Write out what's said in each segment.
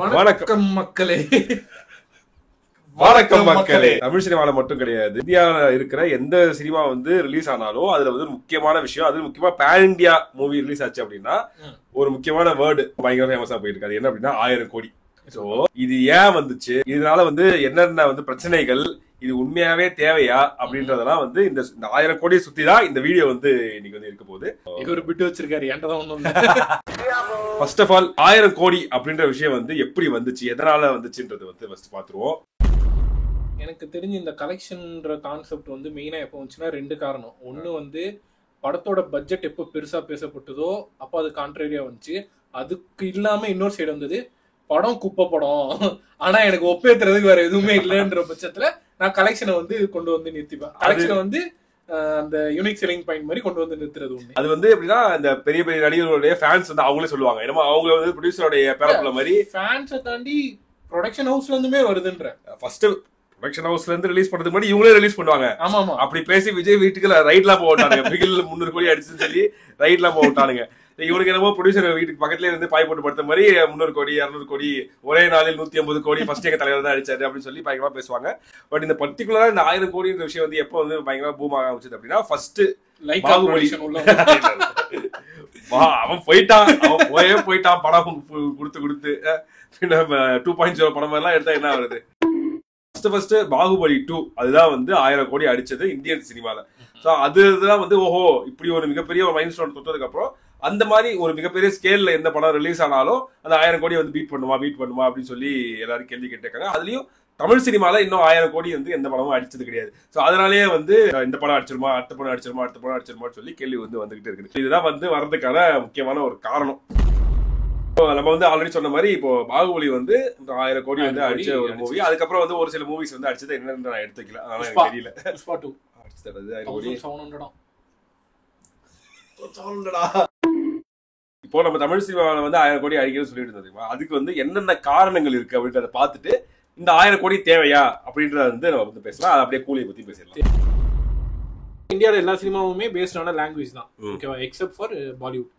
வணக்கம் மக்களே. வணக்கம் மக்களே. தமிழ் சினிமால மட்டும் கிடையாது, இந்தியாவில இருக்கிற எந்த சினிமா வந்து ரிலீஸ் ஆனாலும் அதுல வந்து முக்கியமான விஷயம், அது முக்கியமா பேன் இந்தியா மூவி ரிலீஸ் ஆச்சு அப்படின்னா ஒரு முக்கியமான வேர்டு பயங்கர ஃபேமஸா போயிட்டு இருக்காது. என்ன அப்படின்னா 1000 கோடி. சோ இது ஏன் வந்துச்சு, இதனால வந்து என்னென்ன வந்து பிரச்சனைகள், இது உண்மையாவே தேவையா அப்படின்றதெல்லாம் வந்து இந்த 1000 கோடி சுத்தி தான் இந்த வீடியோ வந்து இன்னைக்கு வந்து இருக்க போகுது. இவர் பிட்டு வச்சிருக்காரு, ஏன்டா ஒண்ணும் ஃபர்ஸ்ட் ஆஃப் ஆல் 1000 கோடி அப்படின்ற விஷயம் வந்து எப்படி வந்துச்சு, எதனால வந்துச்சுன்றது வந்து ஃபர்ஸ்ட் பாத்துருவோம். எனக்கு தெரிஞ்சு இந்த கலெக்ஷன்ன்ற கான்செப்ட் வந்து மெயினா எப்போ வந்துச்சுன்னா ரெண்டு காரணம். ஒன்னு வந்து படத்தோட பட்ஜெட் எப்போ பெருசா பேசப்பட்டதோ அப்போ அது கான்ட்ரேரியா வந்துச்சு. அதுக்கு இல்லாம இன்னொரு சைடு வந்தது, படம் குப்பை படம், ஆனா எனக்கு ஒப்பேத்துறதுக்கு வேற எதுவுமே இல்லைன்ற பட்சத்துல நான் கலெக்ஷனை வந்து கொண்டு வந்து நிறுத்திப்பேன். கலெக்ஷனை வந்து அந்த யூனிக் செல்லிங் பாயிண்ட் மாதிரி கொண்டு வந்து நிறுத்துறது உண்டு. அது வந்து எப்படின்னா இந்த பெரிய பெரிய நடிகர்களுடைய ஃபேன்ஸ் வந்து அவங்களே சொல்லுவாங்க, ஏன்னா அவங்க வந்து ப்ரொடியூசருடைய பேரப்புல மாதிரி ஃபேன்ஸை தாண்டி ப்ரொடக்ஷன் ஹவுஸ்ல இருந்துமே வருதுன்ற. ஃபர்ஸ்ட் ப்ரொடக்ஷன் ஹவுஸ்ல இருந்து ரிலீஸ் பண்றதுக்கு முன்னாடி இவங்களே ரிலீஸ் பண்ணுவாங்க. ஆமா ஆமா, அப்படி பேசி விஜய் வீட்டுக்கு ரைட்லாம் போட்டானுங்க. பிகில் 300 கோடி அடிச்சுன்னு சொல்லி ரைட்லாம் போட்டானுங்க. இவனுக்கு என்னமோ ப்ரொடியூசர் வீட்டுக்கு பக்கத்துல இருந்து பாய் போட்டு படுத்த மாதிரி 300 கோடி 200 கோடி ஒரே நாளில் 150 கோடி ஃபர்ஸ்ட் எங்க தலைவர் தான் அடிச்சாரு அப்படின்னு சொல்லி பயங்கரமா பேசுவாங்க. பட் இந்த பர்டிகுலரா இந்த 1000 கோடின்ற விஷயம் வந்து எப்போ வந்து பயங்கரமா பூம் ஆக ஆரம்பிச்சது அப்படின்னா ஃபர்ஸ்ட் பாகுபலி. அவன் போயிட்டான் படம் கொடுத்து 2.0 படம் எல்லாம் எடுத்தா என்ன வருது. ஃபர்ஸ்ட் பாகுபலி 2 அதுதான் வந்து 1000 கோடி அடிச்சது இந்தியன் சினிமால. சோ அதுதான் வந்து ஓஹோ இப்படி ஒரு மிகப்பெரிய ஒரு மைல் ஸ்டோன் தொட்டதுக்கு அப்புறம் அந்த மாதிரி ஒரு மிகப்பெரிய ஸ்கேல்ல எந்த படம் ரிலீஸ் ஆனாலும் அந்த 1000 கோடி வந்து பீட் பண்ணுமா அப்படின்னு சொல்லி எல்லாரும் கேள்வி கேட்டிருக்காங்க. அதுலயும் தமிழ் சினிமால இன்னும் 1000 கோடி வந்து எந்த படமும் அடிச்சது கிடையாது. சோ அதனாலேயே வந்து இந்த படம் அடிச்சிருமா, அடுத்த படம் அடிச்சிருமான்னு சொல்லி கேள்வி வந்து வந்துகிட்டே இருக்குது. இதுதான் வந்து வர்றதுக்கான முக்கியமான ஒரு காரணம். நம்ம வந்து ஆல்ரெடி சொன்ன மாதிரி இப்போ பாகுபலி வந்து 1000 கோடி வந்து அடிச்ச ஒரு மூவி. அதுக்கப்புறம் வந்து ஒரு சில மூவிஸ் வந்து அடிச்சது என்னன்னு நான் எடுத்துக்கல, அதனால எனக்கு தெரியல. இப்போ நம்ம தமிழ் சினிமாவில் வந்து 1000 கோடி அடிக்கிறது சொல்லிட்டு இருந்தோம். அதுக்கு வந்து என்னென்ன காரணங்கள் இருக்கு அப்படின்றத பார்த்துட்டு இந்த 1000 கோடி தேவையா அப்படின்றத வந்து நம்ம வந்து பேசலாம். அது அப்படியே கூலியை பத்தி பேசலாம். இந்தியாவில் எல்லா சினிமாவுமே பேஸ்டான லாங்குவேஜ் தான், ஓகேவா, எக்ஸப்ட் ஃபார் பாலிவுட்.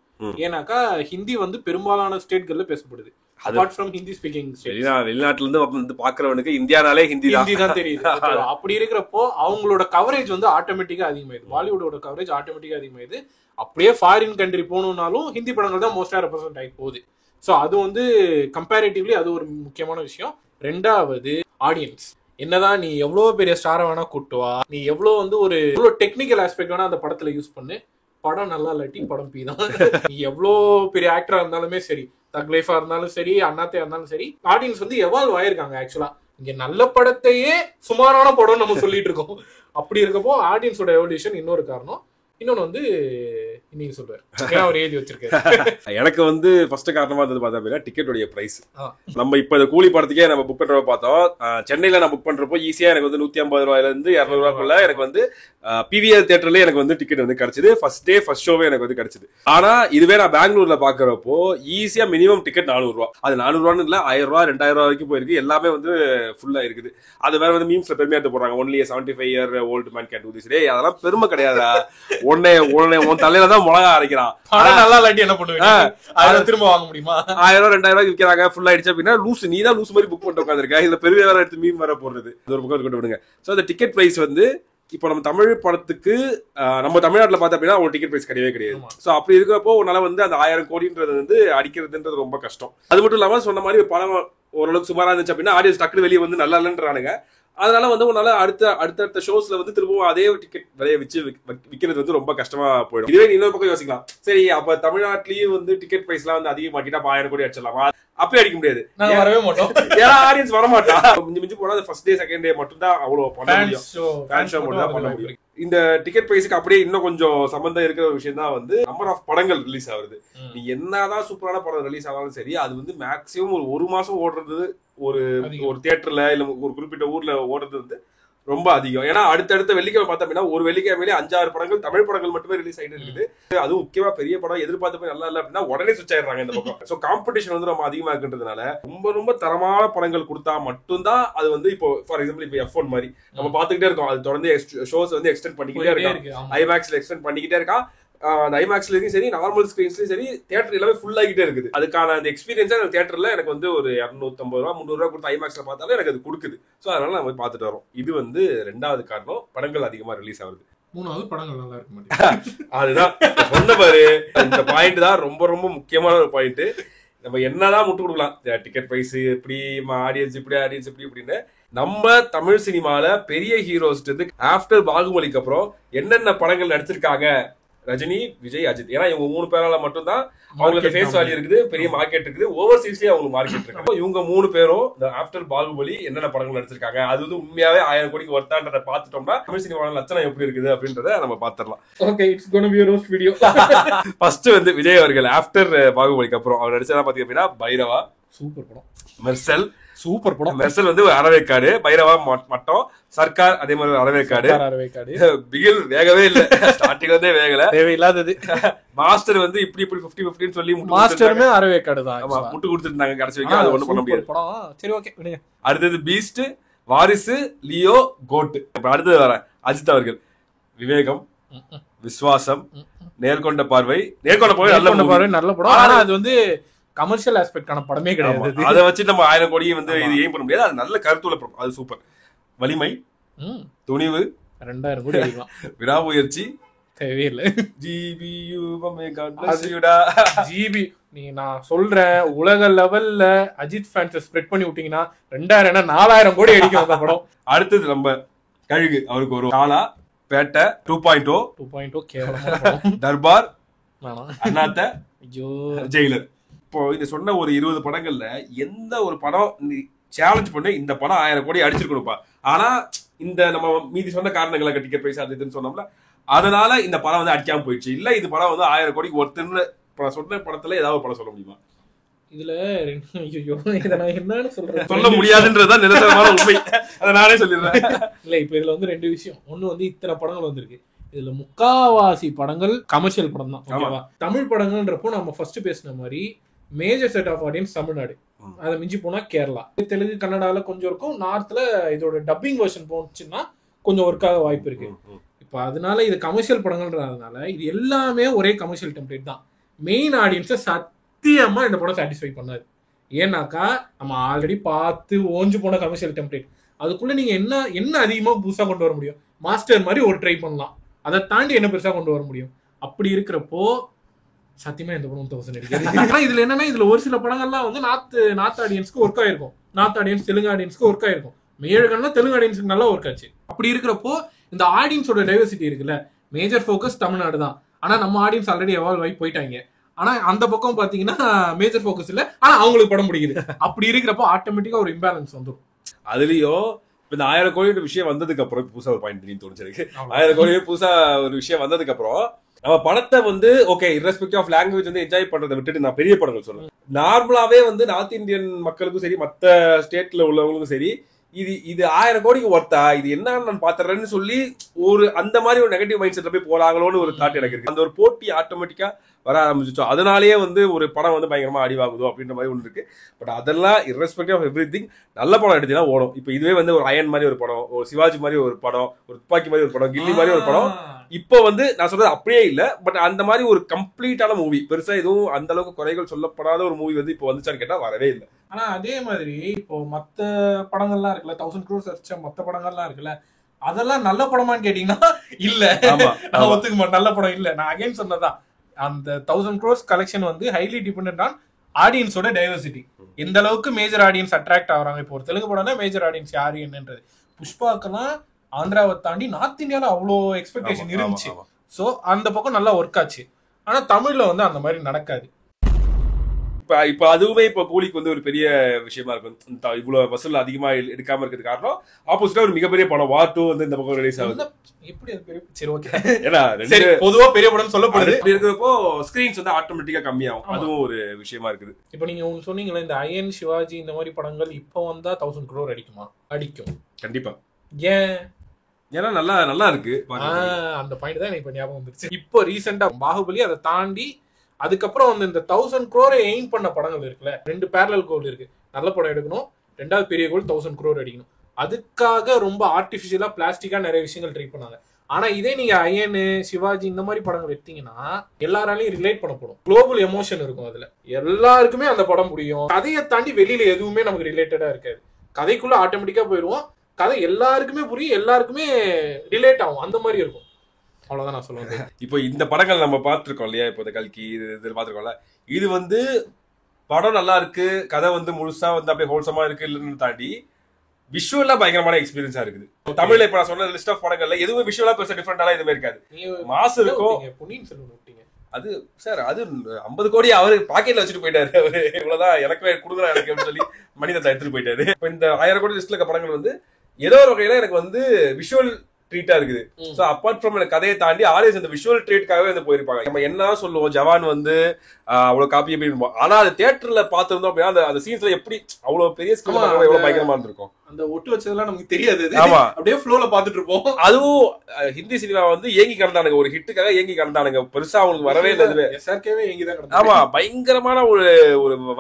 ஏன்னாக்கா ஹிந்தி வந்து பெரும்பாலான ஸ்டேட்கள்ல பேசப்படுது. அபார்ட் ஃப்ரம் ஹிந்தி ஸ்பீக்கிங் வெளிநாட்டுல இருந்து வந்து பாக்குறவனுக்கு இந்தியானாலே ஹிந்தி தான் தெரியுது. அப்படி இருக்கிறப்போ அவங்களோட கவரேஜ் வந்து ஆட்டோமேட்டிக்கா அதிகமாயிடுது. பாலிவுட்டோட கவரேஜ் ஆட்டோமேட்டிக்கா அதிகமாயிடுது. அப்படியே ஃபாரின் கண்ட்ரி போகணும்னாலும் ஹிந்தி படங்கள் தான் மோஸ்டா ரெப்ரசென்ட் ஆகி போகுது. ஸோ அது வந்து கம்பேரிட்டிவ்லி அது ஒரு முக்கியமான விஷயம். ரெண்டாவது ஆடியன்ஸ். என்னதான் நீ எவ்வளவு பெரிய ஸ்டாரை வேணா கூட்டுவா, நீ எவ்வளவு வந்து ஒரு டெக்னிக்கல் ஆஸ்பெக்ட் வேணா அந்த படத்துல யூஸ் பண்ணு, படம் நல்லா இல்லாட்டி படம் பீ தான். நீ எவ்வளோ பெரிய ஆக்டரா இருந்தாலுமே சரி, தக் லைஃபா இருந்தாலும் சரி, அண்ணாத்தையா இருந்தாலும் சரி, ஆடியன்ஸ் வந்து எவால்வ் ஆயிருக்காங்க. ஆக்சுவலா இங்க நல்ல படத்தையே சுமாரான படம் நம்ம சொல்லிட்டு இருக்கோம். அப்படி இருக்கப்போ ஆடியன்ஸோட எவல்யூஷன் இன்னொரு காரணம். இன்னொன்னு வந்து நீங்க சொல்றாரு ஒரு எழுதி வச்சிருக்காரு. எனக்கு வந்து ஃபர்ஸ்ட் காரணமா இருந்தது பார்த்தா அப்படின்னா டிக்கெட்டோடைய பிரைஸ். நம்ம இப்ப இந்த கூலி படத்துக்கே நம்ம புக் பண்றப்ப பார்த்தோம், சென்னையில நான் புக் பண்றப்போ ஈஸியா எனக்கு வந்து 150 ரூபாயில இருந்து 200 ரூபாய்க்குள்ள எனக்கு வந்து பிவிஆர் தியேட்டர்ல எனக்கு வந்து டிக்கெட் வந்து கிடைச்சது. ஃபர்ஸ்ட் டே ஃபர்ஸ்ட் ஷோவே எனக்கு வந்து கிடைச்சது. ஆனா இதுவே நான் பெங்களூர்ல பாக்குறப்போ ஈஸியா மினிமம் டிக்கெட் 400 ரூபாய். அது 400 ரூபான்னு இல்ல, 1000 ரூபாய் 2000 ரூபாய் வரைக்கும் போயிருக்கு. எல்லாமே வந்து ஃபுல்லா இருக்குது. அது வேற வந்து மீம்ஸ்ல பெருமையா எடுத்து போடுறாங்க, only 75 year old man can do this. அதெல்லாம் பெருமை கிடையாதா? உன் தலையில தான் மிளகா அரைக்கிறான். நல்லா இல்லாட்டி என்ன பண்ணுவீங்க? திரும்ப வாங்க முடியுமா? 1000 ரூபாய் 2000 ரூபாய்க்கு விற்கிறாங்க. ஃபுல் ஆயிடுச்சு அப்படின்னா லூஸ், நீ தான் லூஸ் மாதிரி புக் பண்ணிட்டு உட்காந்துருக்க. இதுல பெரிய வேற எடுத்து மீம் வர போடுறது ஒரு பக்கம் கொண்டு விடுங்க. சோ அந்த டிக்கெட் பிரைஸ் வந்து இப்போ நம்ம தமிழ் படத்துக்கு நம்ம தமிழ்நாட்டில் பார்த்தோம் அப்படின்னா ஒரு டிக்கெட் பிரைஸ் கிடையாது. ஸோ அப்படி இருக்கிறப்போ உன்னால வந்து அந்த 1000 கோடின்றது வந்து அடிக்கிறதுன்றது ரொம்ப கஷ்டம். அது மட்டும் இல்லாம சொன்ன மாதிரி படம் ஓரளவுக்கு சுமாரா இருந்துச்சு அப்படின்னா ஆடியன்ஸ் டக்குனு வெளியே வந்து நல்லா இல்லைன்றானுங்க. அதனால வந்து உன்னால அடுத்த ஷோஸ்ல வந்து திரும்பவும் அதே டிக்கெட் விலையை வச்சு விற்கிறது வந்து ரொம்ப கஷ்டமா போயிடும். இதுவே இன்னொரு பக்கம் யோசிக்கலாம், சரி அப்ப தமிழ்நாட்டிலயும் வந்து டிக்கெட் பிரைஸ் எல்லாம் வந்து அதிகமாக்கிட்டா 1000 கோடி அடிச்சிடலாமா? அப்பயே அடிக்க முடியாது, வரவே மாட்டோம். ஏன்னா ஆடியன்ஸ் வரமாட்டா. மிஞ்சி போனா ஃபர்ஸ்ட் டே செகண்ட் டே மட்டும் தான் அவ்வளவு பண்ண முடியும். ஃபேன் ஷோ மட்டும் தான் பண்ண முடியும். இந்த டிக்கெட் பிரைஸுக்கு அப்படியே இன்னும் கொஞ்சம் சம்பந்தம் இருக்கிற ஒரு விஷயம் தான் வந்து நம்பர் ஆஃப் படங்கள் ரிலீஸ் ஆகுது. நீ என்னதான் சூப்பரான படம் ரிலீஸ் ஆனாலும் சரி, அது வந்து மேக்சிமம் ஒரு மாசம் ஓடுறது ஒரு தியேட்டர்ல இல்ல ஒரு குறிப்பிட்ட ஊர்ல ஓடுறது வந்து ரொம்ப அதிகம். ஏன்னா அடுத்தடுத்த வெள்ளிக்கிழமை பார்த்தோம் அப்படின்னா ஒரு வெள்ளிக்கிழமையிலே 5-6 படங்கள் தமிழ் படங்கள் மட்டுமே ரிலீஸ் ஆகிட்டு இருக்குது. அதுவும் முக்கியமா பெரிய படம் எதிர்பார்த்து போய் நல்லா இல்லை அப்படின்னா உடனே சுவிட்ச் ஆயிடுறாங்க இந்த பக்கம். ஸோ காம்படிஷன் வந்து ரொம்ப அதிகமா இருக்குன்றதுனால ரொம்ப தரமான படங்கள் கொடுத்தா மட்டும்தான் அது வந்து இப்போ ஃபார் எக்ஸாம்பிள் இப்போ F1 மாதிரி நம்ம பார்த்துக்கிட்டே இருக்கோம். அது தொடர்ந்து ஷோஸ் வந்து எக்ஸ்டெண்ட் பண்ணிக்கிட்டே இருக்கான், ஐமேக்ஸ்ல எக்ஸ்டெண்ட் பண்ணிக்கிட்டே இருக்கான். அந்த ஐமேக்ஸ்லயும் சரி நார்மல் ஸ்கிரீன்ஸ்லயும் சரி தியேட்டர் எல்லாமே ஃபுல் ஆகிட்டே இருக்குது. அதுக்கான அந்த எக்ஸ்பீரியன்ஸா எனக்கு தியேட்டர்ல எனக்கு வந்து ஒரு 250 ரூபா 300 ரூபா கொடுத்து ஐமேக்ஸ்ல பார்த்தாலும் எனக்கு அது கொடுக்குது. ஸோ அதனால நம்ம போய் பார்த்துட்டு வரோம். இது வந்து 2வது காரணம், படங்கள் அதிகமா ரிலீஸ் ஆகுது. 3வது படங்கள் நல்லா இருக்க மாட்டேங்குது. அதுதான் சொன்ன பாரு, இந்த பாயிண்ட் தான் ரொம்ப ரொம்ப முக்கியமான ஒரு பாயிண்ட். நம்ம என்னதான் முட்டு கொடுக்கலாம், டிக்கெட் பிரைஸ் இப்படி ஆடியன்ஸ் இப்படி ஆடியன்ஸ் இப்படி இப்படின்னு. நம்ம தமிழ் சினிமால பெரிய ஹீரோஸ் ஆஃப்டர் பாகுபலிக்கு அப்புறம் என்னென்ன படங்கள் நடிச்சிருக்காங்க, ரஜினி, விஜய், அஜித். ஏன்னா இவங்க 3 பேரால மட்டும் தான் அவங்களுக்கு ஃபேஸ் வேல்யூ இருக்குது, பெரிய மார்க்கெட் இருக்குது, ஓவர்சீஸ்லயே அவங்களுக்கு மார்க்கெட் இருக்கு. இவங்க 3 பேரும் ஆஃப்டர் பாகுபலி என்னென்ன படங்கள் நடிச்சிருக்காங்க, அது வந்து உண்மையாவே 1000 கோடிக்கு ஒர்த்தான்றத பாத்துட்டோம்னா தமிழ் சினிமா லட்சணம் எப்படி இருக்குது அப்படின்றத நம்ம பாத்துடலாம். Okay, it's gonna be a roast video. First வந்து விஜய் அவர்கள் ஆஃப்டர் பாகுபலிக்கு அப்புறம் அவர் நடிச்சதா பாத்தீங்க அப்படின்னா பைரவா சூப்பர் படம், மெர்சல் சூப்பர் படம். மெர்சல் வந்து அறவேக்காடு, பைரவா மட்டம், சர்க்கார் அதே மாதிரி அறவேக்காடு. பிகில் வேகவே இல்ல, ஸ்டார்டிங் வந்து வேகல, தேவையில்லாதது. மாஸ்டர் வந்து இப்படி 50-50 சொல்லி மாஸ்டருமே அறவேக்காடு தான் முட்டு கொடுத்துருந்தாங்க கடைசி வரைக்கும். அது ஒண்ணு பண்ண முடியாது படம். சரி ஓகே விடுங்க. அடுத்தது பீஸ்ட், வாரிசு, லியோ, கோட். அடுத்தது வர அஜித் அவர்கள் விவேகம், விஸ்வாசம், நேர்கொண்ட பார்வை. நேர்கொண்ட பார்வை நல்ல படம். ஆனா அது வந்து கமர்ஷியல் ஆஸ்பெக்டான படமே கிடையாது. அதை வச்சு நம்ம 1000 கோடி வந்து இது ஏம் பண்ண முடியாது. அது நல்ல கருத்துள்ள படம், அது சூப்பர். வலிமை, துணிவு 2000 கோடி அடிக்கலாம். விடாமுயற்சி தேவையில்லை. ஜிபி நீ நான் சொல்றேன், உலக லெவல்ல அஜித் ஃபேன்ஸ் ஸ்ப்ரெட் பண்ணி விட்டீங்கன்னா 2000 4000 கோடி அடிக்கும் அந்த படம். அடுத்தது நம்ம கழுகு, அவருக்கு ஒரு காலா, பேட்டை 2.0 கேவலமா, தர்பார், அண்ணாத்த, ஐயோ, ஜெயிலர். இப்போ இது சொன்ன ஒரு 20 படங்கள்ல எந்த ஒரு படம் சேலஞ்ச் பண்ணி இந்த படம் 1000 கோடி அடிச்சிருக்கணும்ப்பா, ஆனா இந்த நம்ம மீதி சொன்ன காரணங்களை டிக்கெட் பிரைஸ் அது இதுன்னு சொன்னோம்ல, அதனால இந்த படம் வந்து அடிக்காம போயிடுச்சு. இல்ல இது படம் வந்து 1000 கோடிக்கு ஒருத்தன்னு சொன்ன படத்துல ஏதாவது படம் சொல்ல முடியுமா? இதுல என்னன்னு சொல்ல முடியாதுன்றதா நிரந்தரமான உண்மை. அதை நானே சொல்லிடுறேன். இல்ல இப்ப இதுல வந்து 2 விஷயம். ஒண்ணு வந்து இத்தனை படங்கள் வந்திருக்கு, இதுல முக்காவாசி படங்கள் கமர்ஷியல் படம் தான். தமிழ் படங்கள்ன்றப்போ நம்ம ஃபர்ஸ்ட் பேசின மாதிரி major set of audience Tamil Nadu, அதை மிஞ்சி போனா கேரளா, தெலுங்கு, கன்னடால கொஞ்சம் இருக்கும். நார்த்ல இதோட டப்பிங் வெர்ஷன் போச்சுன்னா கொஞ்சம் ஒர்க்காக வாய்ப்பு இருக்கு. இப்ப அதனால இது கமர்ஷியல் படங்கள்ன்றதுனால இது எல்லாமே ஒரே கமர்ஷியல் டெம்ப்ளேட் தான். மெயின் ஆடியன்ஸை சத்தியமா இந்த படம் சாட்டிஸ்ஃபை பண்ணாது. ஏன்னாக்கா நம்ம ஆல்ரெடி பார்த்து ஓஞ்சு போன கமர்ஷியல் டெம்ப்ளேட், அதுக்குள்ள நீங்க என்ன அதிகமா புதுசா கொண்டு வர முடியும்? மாஸ்டர் மாதிரி ஒரு ட்ரை பண்ணலாம், அதை தாண்டி என்ன பெருசா கொண்டு வர முடியும்? அப்படி இருக்கிறப்போ சத்தியமா இந்த படம் 1000 அடிக்காது. இதுல என்னன்னா, இதுல ஒரு சில படங்கள்லாம் வந்து நார்த் ஆடியன்ஸ்க்கு ஒர்க் ஆயிருக்கும், நார்த் ஆடியன்ஸ் தெலுங்கு ஆடியன்ஸ்க்கு ஒர்க் ஆயிருக்கும், மேஜர்கள்லாம் தெலுங்கு ஆடியன்ஸ்க்கு நல்லா ஒர்க் ஆச்சு. அப்படி இருக்கிறப்போ இந்த ஆடியன்ஸோட டைவர்சிட்டி இருக்குல்ல, மேஜர் ஃபோக்கஸ் தமிழ்நாடு தான். ஆனா நம்ம ஆடியன்ஸ் ஆல்ரெடி எவால்வ் ஆகி போயிட்டாங்க. ஆனா அந்த பக்கம் பாத்தீங்கன்னா மேஜர் ஃபோக்கஸ் இல்ல, ஆனா அவங்களுக்கு படம் பிடிக்குது. அப்படி இருக்கிறப்போ ஆட்டோமேட்டிக்கா ஒரு இம்பேலன்ஸ் வந்துடும். அதுலயும் இந்த 1000 கோடி விஷயம் வந்ததுக்கு அப்புறம் புதுசா ஒரு பாயிண்ட் தோணுச்சு. 1000 கோடி புதுசா ஒரு விஷயம் வந்ததுக்கு அப்புறம் நம்ம படத்தை வந்து ஓகே இர்ரெஸ்பெக்டிவ் ஆஃப் லாங்குவேஜ் வந்து என்ஜாய் பண்றதை விட்டுட்டு நான் பெரிய படங்கள் சொல்றேன். நார்மலாவே வந்து நார்த் இந்தியன் மக்களுக்கும் சரி மற்ற ஸ்டேட்ல உள்ளவங்களுக்கும் சரி இது 1000 கோடிக்கு ஒர்த்தா, இது என்னன்னு நான் பாத்துறேன்னு சொல்லி ஒரு அந்த மாதிரி ஒரு நெகட்டிவ் மைண்ட் செட்ல போய் போறாங்களோன்னு ஒரு தாட் எனக்கு இருக்கு. அந்த ஒரு போட்டி ஆட்டோமேட்டிக்கா வர ஆரம்பிச்சிச்சோ, அதனாலேயே வந்து ஒரு படம் வந்து பயங்கரமா அடிவாகுதோ அப்படின்ற மாதிரி ஒன்று இருக்கு. பட் அதெல்லாம் இர்ரெஸ்பெக்டிவ் ஆஃப் எவ்ரி திங் நல்ல படம் எடுத்தீங்கன்னா ஓடும். இப்போ இதுவே வந்து ஒரு அயன் மாதிரி ஒரு படம், ஒரு சிவாஜி மாதிரி ஒரு படம், ஒரு துப்பாக்கி மாதிரி ஒரு படம், கில்லி மாதிரி ஒரு படம், இப்போ வந்து நான் சொல்றது அப்படியே இல்ல, பட் அந்த மாதிரி ஒரு கம்ப்ளீட்டான மூவி, பெருசா எதுவும் அந்த அளவுக்கு குறைகள் சொல்லப்படாத ஒரு மூவி வந்து இப்போ வந்துச்சான்னு கேட்டா வரவே இல்லை. ஆனா அதே மாதிரி இப்போ மத்த படங்கள்லாம் இருக்குல்ல, 1000 crores அடிச்ச மத்த படங்கள்லாம் இருக்குல்ல, அதெல்லாம் நல்ல படமான்னு கேட்டீங்கன்னா இல்ல, நான் ஒத்துக்க மாட்டேன், நல்ல படம் இல்ல. நான் அகைன் சொன்னதான், அந்த 1000 crores கலெக்ஷன் வந்து ஹைலி டிபெண்டன்ட் ஆன் ஆடியன்ஸோட டைவர்சிட்டி. எந்த அளவுக்கு மேஜர் ஆடியன்ஸ் அட்ராக்ட் ஆகுறாங்க. இப்போ ஒரு தெலுங்கு படம்னா மேஜர் ஆடியன்ஸ் யாரு என்னன்றது. புஷ்பாக்கெல்லாம் ஆந்திராவை தாண்டி நார்த் இந்தியால அவ்வளோ எக்ஸ்பெக்டேஷன் இருந்துச்சு. ஸோ அந்த பக்கம் நல்லா ஒர்க் ஆச்சு. ஆனா தமிழ்ல வந்து அந்த மாதிரி நடக்காது. இப்ப அதுவுமே இப்ப கூலிக்கு வந்து ஒரு பெரிய விஷயமா இருக்கும். இவ்வளவு வசூல் அதிகமா எடுக்காம இருக்கிறது காரணம் ஆப்போசிட்டா ஒரு மிகப்பெரிய படம் வார் 2 வந்து இந்த பக்கம் ரிலீஸ் ஆகுது. எப்படி அது பெரிய, சரி ஓகே, ஏன்னா பொதுவா பெரிய படம் சொல்லப்படுது. அப்படி இருக்கிறப்போ ஸ்கிரீன்ஸ் வந்து ஆட்டோமேட்டிக்கா கம்மியாகும். அதுவும் ஒரு விஷயமா இருக்குது. இப்ப நீங்க சொன்னீங்களா இந்த அயன், சிவாஜி இந்த மாதிரி படங்கள் இப்போ வந்தா 1000 crore அடிக்குமா? அடிக்கும் கண்டிப்பா. ஏன்? ஏன்னா நல்லா நல்லா இருக்கு. அந்த பாயிண்ட் தான் எனக்கு ஞாபகம் வந்துருச்சு. இப்போ ரீசெண்டா பாகுபலி, அதை தாண்டி அதுக்கப்புறம் வந்து இந்த 1000 crore எய்ம் பண்ண படங்கள் இருக்குல்ல, 2 பேரலல் கோல் இருக்கு. நல்ல படம் எடுக்கணும், 2வது பெரிய கோல் 1000 crore அடிக்கணும். அதுக்காக ரொம்ப ஆர்டிபிஷியலா பிளாஸ்டிக்கா நிறைய விஷயங்கள் ட்ரை பண்ணாங்க. ஆனா இதே நீங்க அயன், சிவாஜி இந்த மாதிரி படங்கள் எடுத்தீங்கன்னா எல்லாராலையும் ரிலேட் பண்ணப்படும். குளோபல் எமோஷன் இருக்கும் அதுல, எல்லாருக்குமே அந்த படம் முடியும். கதையை தாண்டி வெளியில எதுவுமே நமக்கு ரிலேட்டடா இருக்காது. கதைக்குள்ள ஆட்டோமேட்டிக்கா போயிடுவோம். கதை எல்லாருக்குமே புரியும், எல்லாருக்குமே ரிலேட் ஆகும், அந்த மாதிரி இருக்கும். அவ்வளவுதான் நான் சொல்லுவேன். இப்போ இந்த படங்கள் நம்ம பார்த்துருக்கோம் இல்லையா, இப்போ இந்த கல்கி இது பார்த்துருக்கோம்ல, இது வந்து படம் நல்லா இருக்கு, கதை வந்து முழுசா வந்து அப்படியே ஹோல்சமா இருக்கு இல்லைன்னு தாண்டி விஷுவலா பயங்கரமான எக்ஸ்பீரியன்ஸா இருக்குது. தமிழ்ல இப்ப நான் சொன்ன லிஸ்ட் ஆஃப் படங்கள்ல எதுவும் விஷுவலா பெருசா டிஃபரெண்டாலாம் எதுவுமே இருக்காது. மாசு இருக்கும். பொன்னியின் செல்வன் விட்டீங்க, அது சார் அது 50 கோடி அவரு பாக்கெட்ல வச்சுட்டு போயிட்டாரு. அவரு இவ்வளவுதான் எனக்கு கொடுக்குறேன் எனக்கு அப்படின்னு சொல்லி மனிதத்தை எடுத்துட்டு போயிட்டாரு. இப்ப இந்த 1000 கோடி லிஸ்ட்ல இருக்க படங்கள் வந்து ஏதோ ஒரு வகையில எனக்கு வந்து விஷுவல் ட்ரீட்டா இருக்குது. சோ அப்பார்ட் ஃப்ரம் கதையை தாண்டி ஆடியன்ஸ் அந்த விஷுவல் ட்ரீட்காகவே வந்து போயிருப்பாங்க. நம்ம என்ன சொல்லுவோம், ஜவான் வந்து அவ்வளவு காப்பி எப்படி, ஆனா அது தியேட்டர்ல பாத்துருந்தோம் அப்படின்னா அந்த சீன்ஸ்ல எப்படி அவ்வளவு பெரிய ஸ்கிரீன் எவ்வளவு பயங்கரமா இருந்திருக்கும். அந்த ஒட்டு வச்சதெல்லாம் நமக்கு தெரியாது. ஆமா, அப்படியே ஃப்ளோல பாத்துட்டு இருப்போம். அதுவும் ஹிந்தி சினிமா வந்து ஏங்கி கடந்தானுங்க, ஒரு ஹிட்டுக்காக ஏங்கி கடந்தானுங்க. பெருசா அவங்களுக்கு வரவே இல்லை. எஸ்ஆர்கேவே ஏங்கி தான் கடந்தாங்க. ஆமா, பயங்கரமான ஒரு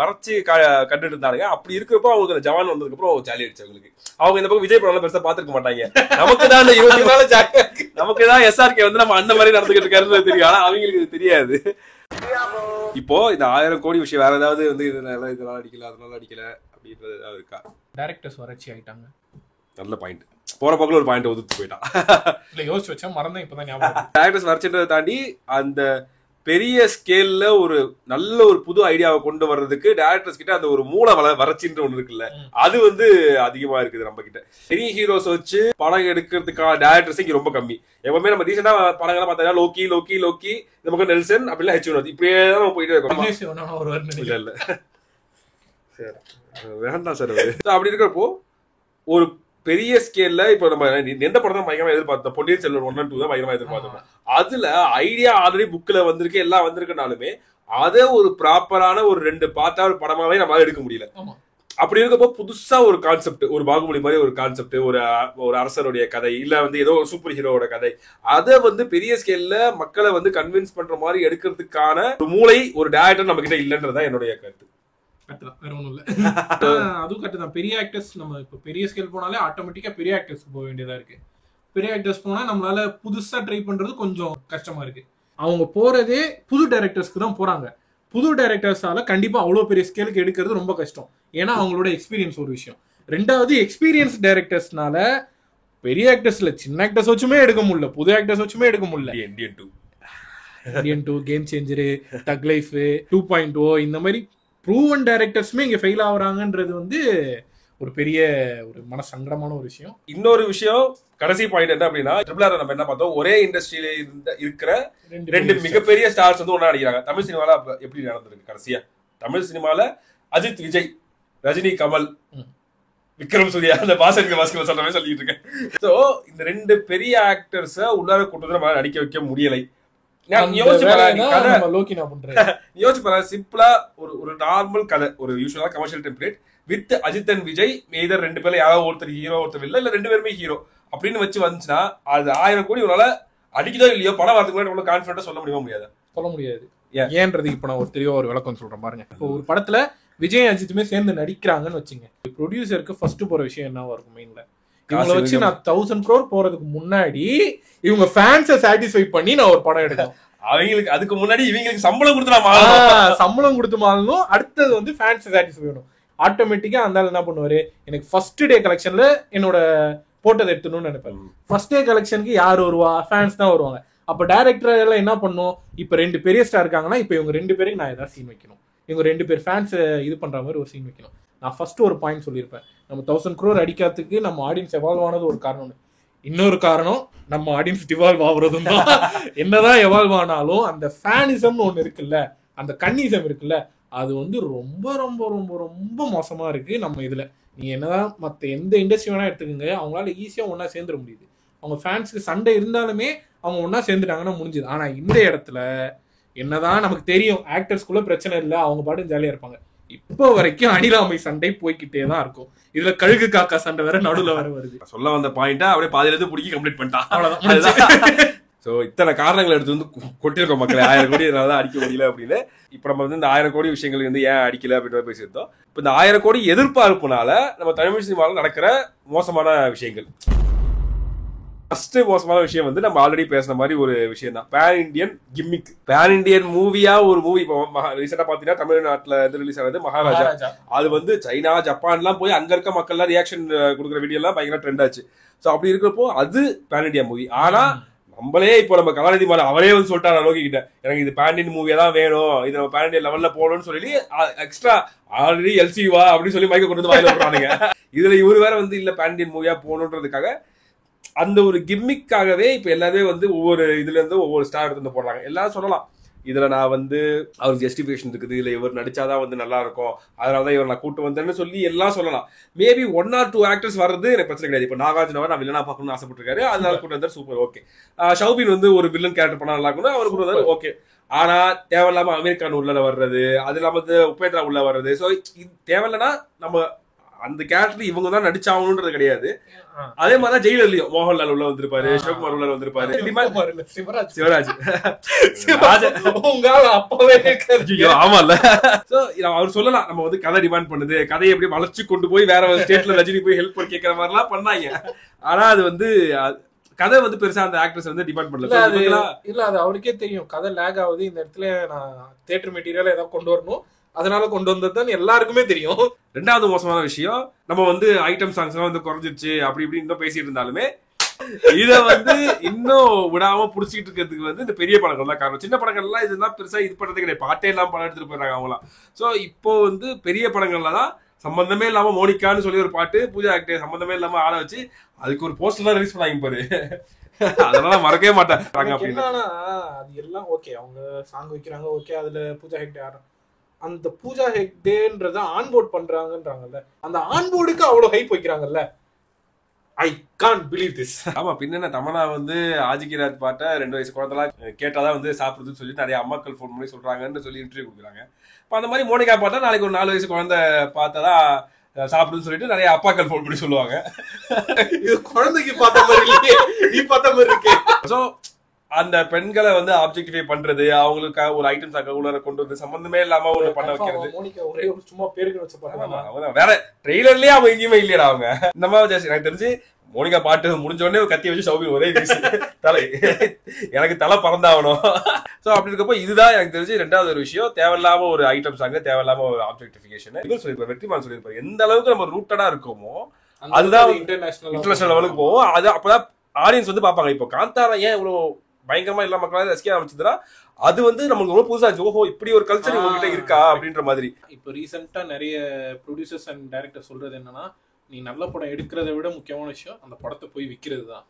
வறட்சி கண்டுட்டு இருந்தானுங்க. அப்படி இருக்கிறப்போ அவங்களுக்கு அந்த ஜவான் வந்ததுக்கு அப்புறம் ஜாலி ஆயிடுச்சு அவங்களுக்கு. அவங்க இந்த பக்கம் விஜய் படம் பெருசா பாத்துருக்க மாட்டாங்க. நமக்கு தான் இந்த 20 நாள் நமக்கு தான் எஸ்ஆர்கே வந்து நம்ம அந்த மாதிரி நடந்துகிட்டு இருக்காருன்னு தெரியும். ஆனா அவங்களுக்கு இது தெரியாது. இப்போ இந்த 1000 கோடி விஷயம் வேற ஏதாவது வந்து இதனால அடிக்கல அதனால அடிக்கல அப்படின்றது ஏதாவது இருக்கா? டைரக்டர்ஸ் வறட்சி ஆயிட்டாங்க. நல்ல பாயிண்ட். போற பக்கம் ஒரு பாயிண்ட் ஒதுத்து போயிட்டான். இல்ல யோசிச்சு வச்சா மறந்தேன், இப்பதான் ஞாபகம். டைரக்டர்ஸ் வறட்சின்றதை தாண்டி அந்த பெரிய ஸ்கேல்ல ஒரு நல்ல ஒரு புது ஐடியாவை கொண்டு வர்றதுக்கு டைரக்டர்ஸ் கிட்ட அந்த ஒரு மூல வறட்சின்ற ஒண்ணு இருக்குல்ல, அது வந்து அதிகமா இருக்குது நம்ம கிட்ட. பெரிய ஹீரோஸ் வச்சு படம் எடுக்கிறதுக்கான டைரக்டர்ஸ் இங்க ரொம்ப கம்மி. எப்பவுமே நம்ம ரீசெண்டா படங்களை பார்த்தா லோக்கி லோக்கி லோக்கி இந்த பக்கம் நெல்சன் அப்படிலாம் ஹெச் இப்படியே தான் நம்ம போயிட்டே இருக்கோம். இல்ல இல்ல வேண்டாம் சார். அப்படி இருக்கிறப்போ ஒரு பெரிய ஸ்கேல்ல இப்ப நம்ம எந்த படம் தான் பயங்கரமா எதிர்பார்த்தோம், பொன்னியின் செல்வன் 1 and 2 தான் பயங்கரமா எதிர்பார்த்தோம். அதுல ஐடியா ஆல்ரெடி புக்ல வந்திருக்கு, எல்லாம் வந்திருக்கனாலுமே அதை ஒரு ப்ராப்பரான ஒரு 2 பார்ட்டா ஒரு படமாவே நம்மளால எடுக்க முடியல. அப்படி இருக்கப்போ புதுசா ஒரு கான்செப்ட், ஒரு பாகுபலி மாதிரி ஒரு கான்செப்ட், ஒரு அரசருடைய கதை, இல்ல வந்து ஏதோ ஒரு சூப்பர் ஹீரோட கதை, அதை வந்து பெரிய ஸ்கேல்ல மக்களை வந்து கன்வின்ஸ் பண்ற மாதிரி எடுக்கிறதுக்கான ஒரு மூளை ஒரு டைரக்டர் நம்ம கிட்ட இல்லைன்றதான் என்னுடைய கருத்து. வேற ஒண்ணும் இல்ல. அதுவும் கரெக்ட் தான். பெரிய ஆக்டர்ஸ் நம்ம இப்ப பெரிய ஸ்கேல் போனாலே ஆட்டோமேட்டிக்கா பெரிய ஆக்டர்ஸ்க்கு போக வேண்டியதா இருக்கு. பெரிய ஆக்டர்ஸ் போனா நம்மளால புதுசா ட்ரை பண்றது கொஞ்சம் கஷ்டமா இருக்கு. அவங்க போறதே புது டைரக்டர்ஸ்க்கு தான் போறாங்க. புது டைரக்டர்ஸால கண்டிப்பா அவ்வளவு பெரிய ஸ்கேலுக்கு எடுக்கிறது ரொம்ப கஷ்டம். ஏன்னா அவங்களோட எக்ஸ்பீரியன்ஸ் ஒரு விஷயம். ரெண்டாவது எக்ஸ்பீரியன்ஸ் டைரக்டர்ஸ்னால பெரிய ஆக்டர்ஸ்ல சின்ன ஆக்டர்ஸ் வச்சுமே எடுக்க முடியல, புது ஆக்டர்ஸ் வச்சுமே எடுக்க முடியல. இந்தியன் 2, கேம் சேஞ்சரு, டக் லைஃப் 2.0 இந்த மாதிரி ப்ரூவன் டைரக்டர்ஸ்மே இங்க ஃபெயில் ஆகுறாங்கன்றது வந்து ஒரு பெரிய ஒரு மனசங்கடமான ஒரு விஷயம். இன்னொரு விஷயம், கடைசி பாயிண்ட் என்ன அப்படின்னா, ட்ரிபிள் நம்ம என்ன பார்த்தோம், ஒரே இண்டஸ்ட்ரியில இருக்கிற 2 மிகப்பெரிய ஸ்டார்ஸ் வந்து ஒன்னா நடிக்கிறாங்க. தமிழ் சினிமால எப்படி நடந்திருக்கு கடைசியா? தமிழ் சினிமால அஜித் விஜய், ரஜினி கமல், விக்ரம் சூர்யா, அந்த பாசங்க வாஸ்கர் சொல்ற மாதிரி சொல்லிட்டு இருக்கேன். சோ இந்த 2 பெரிய ஆக்டர்ஸ உள்ளார கூட்டு வந்து நம்ம நடிக்க வைக்க முடியலை. சிம்பிளா ஒரு நார்மல் கதை, ஒரு யூசுவலா commercial template with Ajith and Vijay, இதர் 2 பேர்ல யாராவது ஒருத்தர் ஹீரோ ஒருத்தர் இல்ல 2 பேருமே ஹீரோ அப்படின்னு வச்சு வந்துச்சுன்னா அது 1000 கோடி உங்களால அடிக்குதோ இல்லையோ படம் வரதுக்கு முன்னாடி கான்ஃபிடன்டா சொல்ல முடியாது. சொல்ல முடியாது. ஏன்றது இப்ப நான் ஒரு தெளிவா ஒரு விளக்கம் சொல்றேன் பாருங்க. இப்போ ஒரு படத்துல விஜய் அஜித்துமே சேர்ந்து நடிக்கிறாங்கன்னு வச்சுங்க, ப்ரொடியூசருக்கு ஃபர்ஸ்ட் போற விஷயம் என்னவா இருக்கும்? மெயின்ல இவங்களை வச்சு நான் 1000 crore போறதுக்கு முன்னாடி இவங்க ஃபேன்ஸை சாட்டிஸ்ஃபை பண்ணி நான் ஒரு படம் எடுக்கணும். அவங்களுக்கு அதுக்கு முன்னாடி இவங்களுக்கு சம்பளம் கொடுத்து மாறணும். அடுத்தது வந்து ஃபேன்ஸை சாட்டிஸ்ஃபை பண்ணணும். ஆட்டோமேட்டிக்கா அந்த என்ன பண்ணுவாரு, எனக்கு ஃபர்ஸ்ட் டே கலெக்ஷன்ல என்னோட போட்டதை எடுத்துணும்னு நினைப்பாரு. ஃபர்ஸ்ட் டே கலெக்ஷனுக்கு யார் வருவா? ஃபேன்ஸ் தான் வருவாங்க. அப்ப டைரக்டர் எல்லாம் என்ன பண்ணும், இப்ப 2 பெரிய ஸ்டார் இருக்காங்கன்னா இப்ப இவங்க 2 பேருக்கு நான் ஏதாவது சீன் வைக்கணும், இவங்க 2 பேர் ஃபேன்ஸ் இது பண்ற மாதிரி ஒரு சீன் வைக்கணும். நான் ஃபர்ஸ்ட் ஒரு பாயிண்ட் சொல்லியிருப்பேன், நம்ம 1000 crore அடிக்கிறதுக்கு நம்ம ஆடியன்ஸ் எவால்வ் ஆனது ஒரு காரணம். இன்னொரு காரணம் நம்ம ஆடியன்ஸ் டிவால்வ் ஆகுறதும் தான். என்னதான் எவால்வ் ஆனாலும் அந்த ஃபேனிசம்னு ஒண்ணு இருக்குல்ல, அந்த கன்னிசம் இருக்குல்ல, அது வந்து ரொம்ப ரொம்ப ரொம்ப ரொம்ப மோசமா இருக்கு நம்ம இதுல. நீங்க என்னதான் மத்த எந்த இண்டஸ்ட்ரி வேணா எடுத்துக்கோங்க, அவங்களால ஈஸியா ஒன்னா சேர்ந்துட முடியுது. அவங்க ஃபேன்ஸ்க்கு சண்டை இருந்தாலுமே அவங்க ஒன்னா சேர்ந்துட்டாங்கன்னா முடிஞ்சுது. ஆனா இந்த இடத்துல என்னதான் நமக்கு தெரியும் ஆக்டர்ஸ்குள்ள பிரச்சனை இல்லை, அவங்க பாட்டு ஜாலியா இருப்பாங்க. இப்போ வரைக்கும் அணிலாமை சண்டை போய்கிட்டே தான் இருக்கும். இதுல கழுகு காக்கா சண்டை வேற நடுவுல வர வருது. சொல்ல வந்த பாயிண்டா அப்படியே பாதியில இருந்து பிடிக்கி கம்ப்ளீட் பண்ணிட்டான். அவ்வளவுதான். சோ இத்தனை காரணங்கள் எடுத்து வந்து கொட்டிருக்கோம் மக்களை. 1000 கோடி இதனாலதான் அடிக்க முடியல அப்படின்னு. இப்ப நம்ம வந்து இந்த 1000 கோடி விஷயங்கள் வந்து ஏன் அடிக்கல அப்படின்ற பேசியிருந்தோம். இப்ப இந்த 1000 கோடி எதிர்பார்ப்புனால நம்ம தமிழ் சினிமாவில் நடக்கிற மோசமான விஷயங்கள். ஃபர்ஸ்ட் மோசமான விஷயம் வந்து நம்ம ஆல்ரெடி பேசின மாதிரி ஒரு விஷயம் தான், pan Indian gimmick. Pan Indian மூவியா ஒரு மூவி இப்போ ரீசெண்டா பாத்தீங்கன்னா தமிழ்நாட்டுல இருந்து ரிலீஸ் ஆனது மகாராஜா. அது வந்து சைனா ஜப்பான் எல்லாம் போய் அங்க இருக்க மக்கள் எல்லாம் ரியாக்ஷன் கொடுக்குற வீடியோ எல்லாம் பயங்கர ட்ரெண்ட் ஆச்சு. சோ அப்படி இருக்கிறப்போ அது பேன் இண்டியா மூவி. ஆனா நம்மளே இப்போ நம்ம கலாநிதி மாறன் அவரே வந்து சொல்லிட்டாரு லோகி கிட்ட, எனக்கு இது பேன் இண்டியன் மூவியா தான் வேணும், இது நம்ம பேன் இண்டியன் லெவல்ல போகணும்னு சொல்லி எக்ஸ்ட்ரா ஆல்ரெடி எல்சிவா அப்படின்னு சொல்லி மைக்க கொண்டு வந்து வாயில விடுறானுங்க. இதுல இவரு வேற வந்து இல்ல பேன் இண்டியன் மூவியா போகணுன்றதுக்காக அந்த ஒரு கிம்மிக்காகவே இப்ப எல்லாருமே வந்து ஒவ்வொரு இதுல இருந்து ஒவ்வொரு ஸ்டார் எடுத்து போடுறாங்க. எல்லாரும் சொல்லலாம் இதுல நான் வந்து அவர் ஜஸ்டிபிகேஷன் இருக்குது, இல்ல இவர் நடிச்சாதான் வந்து நல்லா இருக்கும், அதனாலதான் இவர் நான் கூட்டு வந்தேன்னு சொல்லி எல்லாம் சொல்லலாம். மேபி 1 or 2 ஆக்டர்ஸ் வர்றது எனக்கு பிரச்சனை கிடையாது. இப்ப நாகார்ஜுன நான் வில்லனா பார்க்கணும்னு ஆசைப்பட்டிருக்காரு, அதனால கூட்டு வந்தாரு, சூப்பர், ஓகே. ஷௌபின் வந்து ஒரு வில்லன் கேரக்டர் பண்ணா நல்லா இருக்கும், அவர் கூட வந்தாரு, ஓகே. ஆனா தேவையில்லாம அமெரிக்கான் உள்ள வர்றது, அது இல்லாம வந்து உபேந்திரா உள்ள வர்றது, சோ இது தேவையில்லைன்னா நம்ம அந்த கேரக்டர் இவங்க தான் நடிச்சாகணும்ன்றது கிடையாது. அதே மாதிரிதான் ஜெயிலர்லயும் மோகன்லால் உள்ள வந்திருப்பாரு, சிவகுமார் உள்ள வந்திருப்பாரு, சிவராஜ் அப்பவே ஆமால. அவர் சொல்லலாம் நம்ம வந்து கதை டிமாண்ட் பண்ணுது, கதையை எப்படி வளர்ச்சி கொண்டு போய் வேற ஸ்டேட்ல ரஜினி போய் ஹெல்ப் பண்ணி கேட்கற மாதிரி எல்லாம் பண்ணாங்க. ஆனா அது வந்து கதை வந்து பெருசா அந்த ஆக்டர்ஸ் வந்து டிமாண்ட் பண்ணல. இல்ல அது அவருக்கே தெரியும் கதை லேக் ஆகுது, இந்த இடத்துல நான் தியேட்டர் மெட்டீரியல் ஏதாவது கொண்டு வரணும், அதனால கொண்டு வந்ததுதான் எல்லாருக்குமே தெரியும். ரெண்டாவது மோசமான விஷயம், நம்ம வந்து ஐட்டம் சாங்ஸ் எல்லாம் வந்து குறைஞ்சிருச்சு அப்படி இப்படி இன்னும் பேசிட்டு இருந்தாலுமே இத வந்து இன்னும் விடாம புடிச்சிட்டு இருக்கிறதுக்கு வந்து இந்த பெரிய படங்கள் தான் காரணம். சின்ன படங்கள் எல்லாம் இதுதான் பெருசா இது பண்றது கிடையாது, பாட்டே எல்லாம் படம் எடுத்துட்டு போயிடுறாங்க அவங்களாம். சோ இப்போ வந்து பெரிய படங்கள்ல தான் சம்பந்தமே இல்லாம மோனிகான்னு சொல்லி ஒரு பாட்டு, பூஜா ஆக்டே சம்பந்தமே இல்லாம ஆட வச்சு அதுக்கு ஒரு போஸ்டர் தான் ரிலீஸ் பண்ணாங்க பாரு. அதெல்லாம் மறக்கவே மாட்டாங்க. என்னன்னா அது எல்லாம் ஓகே, அவங்க சாங் வைக்கிறாங்க, ஓகே, அதுல பூஜா ஹெக்டே ஆடுறாங்க. அந்த பூஜா ஹெக்டேன்றத ஆன்போர்ட் பண்றாங்கன்றாங்கல்ல, அந்த ஆன்போர்டுக்கு அவ்வளவு ஹைப் வைக்கிறாங்கல்ல, ஐ கான்ட் பிலீவ் திஸ். ஆமா, பின்ன தமன்னா வந்து ஆஜிகிராஜ் பாட்டை 2 வயசு குழந்தைலாம் கேட்டாதான் வந்து சாப்பிடுதுன்னு சொல்லி நிறைய அம்மாக்கள் ஃபோன் பண்ணி சொல்றாங்கன்னு சொல்லி இன்டர்வியூ கொடுக்குறாங்க. இப்ப அந்த மாதிரி மோனிகா பாட்டா நாளைக்கு ஒரு 4 வயசு குழந்தை பார்த்தாதான் சாப்பிடுன்னு சொல்லிட்டு நிறைய அப்பாக்கள் ஃபோன் பண்ணி சொல்லுவாங்க. இது குழந்தைக்கு பார்த்த மாதிரி இல்லையே, நீ பார்த்த மாதிரி இருக்கே. சோ அந்த பெண்களை வந்து ஆப்ஜெக்டிஃபை பண்றது, அவங்களுக்காக ஒரு ஐட்டம் சாக்க உள்ள கொண்டு வந்து சம்பந்தமே இல்லாம ஒண்ணு பண்ண வைக்கிறது. மோனிகா ஒரே ஒரு சும்மா பேருக்கு வச்சு பாருங்க, வேற ட்ரெய்லர்லயே அவங்க எங்கேயுமே இல்லையா அவங்க. இந்த மாதிரி எனக்கு தெரிஞ்சு மோனிகா பாட்டு முடிஞ்ச உடனே கத்தி வச்சு சௌபி ஒரே வீசி தலை எனக்கு தலை பறந்தாகணும். சோ அப்படி இருக்கப்போ இதுதான் எனக்கு தெரிஞ்சு ரெண்டாவது ஒரு விஷயம், தேவையில்லாம ஒரு ஐட்டம் சாங்க, தேவையில்லாம ஒரு ஆப்ஜெக்டிஃபிகேஷன். சொல்லிருப்பாரு வெற்றிமான் சொல்லியிருப்பாரு, எந்த அளவுக்கு நம்ம ரூட்டடா இருக்கோமோ அதுதான் இன்டர்நேஷனல் லெவலுக்கு போவோம். அது அப்பதான் ஆடியன்ஸ் வந்து பாப்பாங்க. இப்போ காந்தாரா ஏன் இவ்வளவு பயங்கரமா எல்லா மக்களாலும் ரசிக்க ஆரம்பிச்சதுன்னா அது வந்து நமக்கு ரொம்ப புதுசா இருந்துச்சு. ஓஹோ, இப்படி ஒரு கல்ச்சர் உங்ககிட்ட இருக்கா அப்படின்ற மாதிரி. இப்போ ரீசெண்டா நிறைய ப்ரொடியூசர்ஸ் அண்ட் டைரக்டர் சொல்றது என்னன்னா, நீ நல்ல படம் எடுக்கிறத விட முக்கியமான விஷயம் அந்த படத்தை போய் விற்கிறது தான்.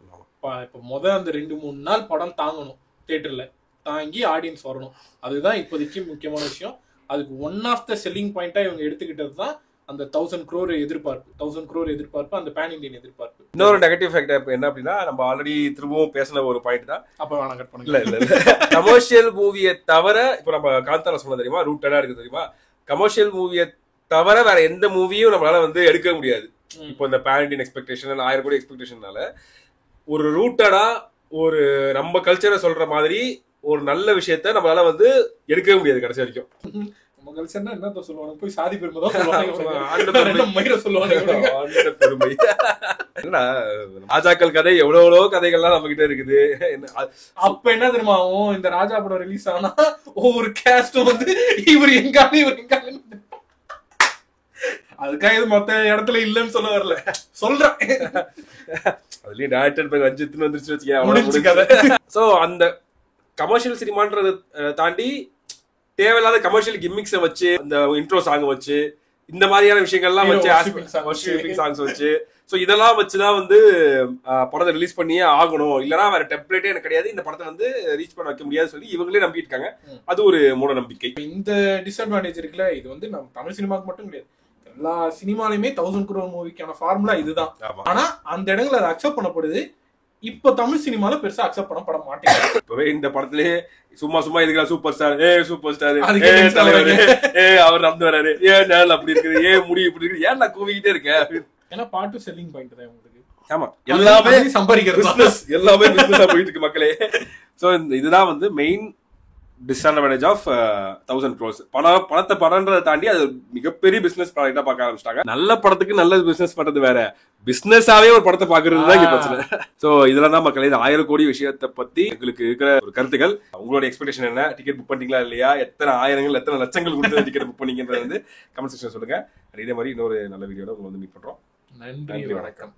இப்போ அந்த 2-3 நாள் படம் தாங்கணும், தியேட்டர்ல தாங்கி ஆடியன்ஸ் வரணும், அதுதான் இப்போதைக்கு முக்கியமான விஷயம். அதுக்கு ஒன் ஆஃப் த செல்லிங் பாயிண்டா இவங்க எடுத்துக்கிட்டது தான் அந்த 1000 crore எதிர்பார்ப்பு, அந்த பேன் இண்டியன் எதிர்பார்ப்பு. இன்னொரு நெகட்டிவ் ஃபேக்டர் என்ன அப்படின்னா, நம்ம ஆல்ரெடி திரும்பவும் பேசின ஒரு பாயிண்ட் தான். அப்ப வேணாம் கட் பண்ணுங்க. இல்ல கமர்ஷியல் மூவியை தவிர, இப்ப நம்ம காந்தாரா சொன்ன தெரியுமா, ரூட்டடா இருக்கு தெரியுமா, கமர்ஷியல் மூவியை தவிர வேற எந்த மூவியும் நம்மளால வந்து எடுக்க முடியாது. இப்போ இந்த பேன் இண்டியன் எக்ஸ்பெக்டேஷன் 1000 கோடி எக்ஸ்பெக்டேஷனால ஒரு ரூட்டடா ஒரு நம்ம கல்ச்சரை சொல்ற மாதிரி ஒரு நல்ல விஷயத்த நம்மளால வந்து எடுக்கவே முடியாது கடைசி வரைக்கும். என்ன சொல்லுவாங்க, போய் சாதி பெருமை தான் சொல்லுவாங்க. ராஜாக்கள் கதை எவ்வளவு கதைகள்லாம் நம்ம கிட்ட இருக்குது. அப்ப என்ன தெரியுமா, இந்த ராஜா படம் ரிலீஸ் ஆனா ஒவ்வொரு கேஸ்டும் வந்து இவர் எங்காலும் அதுக்காக இது மொத்த இடத்துல இல்லன்னு சொல்ல வரல, சொல்றேன். அதுலயும் டைரக்டர் பேர் ரஞ்சித்னு வந்துருச்சு வச்சுக்கேன். சோ அந்த கமர்ஷியல் சினிமான்றதை தாண்டி தேவையில்லாத கமர்ஷியல் கிம்மிக்ஸை வச்சு, இந்த இன்ட்ரோ சாங் வச்சு, இந்த மாதிரியான விஷயங்கள்லாம் வச்சு சாங்ஸ் வச்சு, சோ இதெல்லாம் வச்சுதான் வந்து படத்தை ரிலீஸ் பண்ணியே ஆகணும், இல்லனா வேற டெம்ப்ளேட்டே எனக்கு கிடையாது, இந்த படத்தை வந்து ரீச் பண்ண வைக்க முடியாது சொல்லி இவங்களே நம்பிட்டு இருக்காங்க. அது ஒரு மூட நம்பிக்கை. இந்த டிஸ்அட்வான்டேஜ் இருக்குல்ல, இது வந்து நம்ம தமிழ் சினிமாக்கு மட்டும் கிடையாது, எல்லா சினிமாலையுமே 1000 crore மூவிக்கான ஃபார்முலா இதுதான். ஆனா அந்த இடங்களை அதை அக்செப்ட் பண்ணப்படுது. இப்ப தமிழ் சினிமால பெருசா அக்செப்ட் பண்ண மாட்டேங்குது. இப்பவே இந்த படத்திலேயே சும்மா இதுக்கா சூப்பர் ஸ்டார், சூப்பர் ஸ்டார், தலைவர், அவர் நடந்து வராரு, நேல் அப்படி இருக்குது, முடி இப்படி இருக்கு, ஏன் நான் கூவிக்கிட்டே இருக்கேன். ஏன்னா பாட்டு செல்லிங் பாயிண்ட் தான் உங்களுக்கு. ஆமா, எல்லாமே சம்பாதிக்கிறது, எல்லாமே பிசினஸா போயிட்டு இருக்கு மக்களே. சோ இதுதான் வந்து மெயின் டிஸ்அட்வான்டேஜ் ஆஃப் 1000 crores. பணத்தை படன்றதை தாண்டி அது மிகப்பெரிய பிசினஸ் ப்ராடக்டா பார்க்க ஆரம்பிச்சிட்டாங்க. நல்ல படத்துக்கு நல்ல பிசினஸ் பண்றது வேற, பிசினஸாவே ஒரு படத்தை பாக்குறது தான் இங்க பிரச்சனை. சோ இதுல தான் மக்களே இந்த 1000 கோடி விஷயத்தை பத்தி எங்களுக்கு இருக்கிற ஒரு கருத்துக்கள். உங்களோட எக்ஸ்பெக்டேஷன் என்ன? டிக்கெட் புக் பண்ணிட்டீங்களா இல்லையா? எத்தனை ஆயிரங்கள் எத்தனை லட்சங்கள் கொடுத்து டிக்கெட் புக் பண்ணீங்கன்றது வந்து கமெண்ட் செக்ஷன் சொல்லுங்க. இதே மாதிரி இன்னொரு நல்ல வீடியோட உங்களை வந்து மீட் பண்றோம். நன்றி, வணக்கம்.